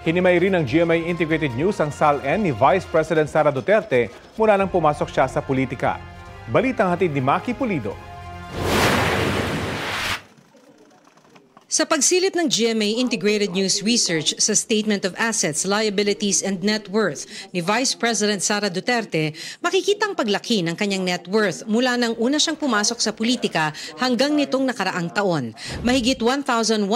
Hinimay rin ng GMA Integrated News ang SALN ni Vice President Sara Duterte mula nang pumasok siya sa politika. Balitang hatid ni Maki Pulido. Sa pagsilip ng GMA Integrated News Research sa Statement of Assets, Liabilities and Net Worth ni Vice President Sara Duterte, makikitang paglaki ng kanyang net worth mula nang una siyang pumasok sa politika hanggang nitong nakaraang taon. Mahigit 1,120%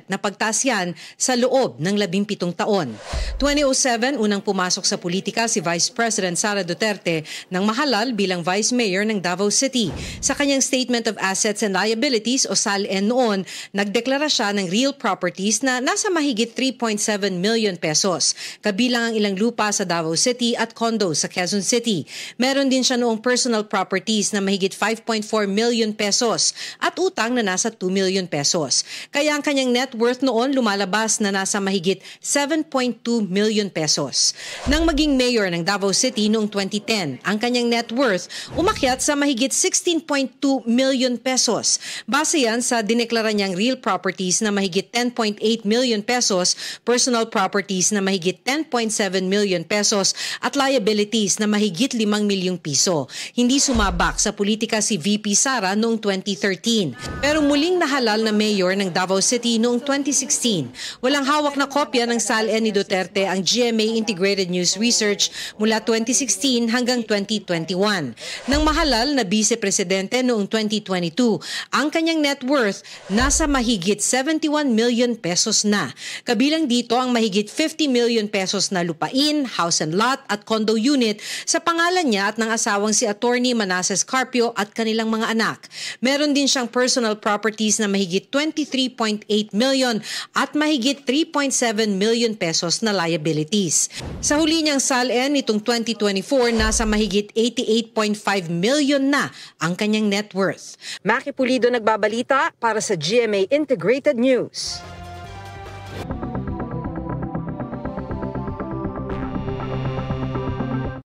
na pagtaas yan sa loob ng 17 taon. 2007, unang pumasok sa politika si Vice President Sara Duterte nang mahalal bilang Vice Mayor ng Davao City. Sa kanyang Statement of Assets and Liabilities o SALN noon, nagdeklara siya ng real properties na nasa mahigit 3.7 million pesos, kabilang ang ilang lupa sa Davao City at condo sa Quezon City. Meron din siya noong personal properties na mahigit 5.4 million pesos at utang na nasa 2 million pesos. Kaya ang kanyang net worth noon lumalabas na nasa mahigit 7.2 million pesos. Nang maging mayor ng Davao City noong 2010, ang kanyang net worth umakyat sa mahigit 16.2 million pesos. Base yan sa dineklara niyang real properties na mahigit 10.8 million pesos, personal properties na mahigit 10.7 million pesos at liabilities na mahigit 5 milyong piso. Hindi sumabak sa politika si VP Sara noong 2013. Pero muling nahalal na mayor ng Davao City noong 2016. Walang hawak na kopya ng SALN ni Duterte ang GMA Integrated News Research mula 2016 hanggang 2021. Nang mahalal na vice-presidente noong 2022, ang kanyang net worth nasa mahigit 71 million pesos na. Kabilang dito ang mahigit 50 million pesos na lupain, house and lot at condo unit sa pangalan niya at ng asawang si Attorney Manasseh Carpio at kanilang mga anak. Meron din siyang personal properties na mahigit 23.8 million at mahigit 3.7 million pesos na liabilities. Sa huli niyang SALN nitong 2024, nasa mahigit 88.5 million na ang kanyang net worth. Maki Pulido nagbabalita para sa GMA Integrated News.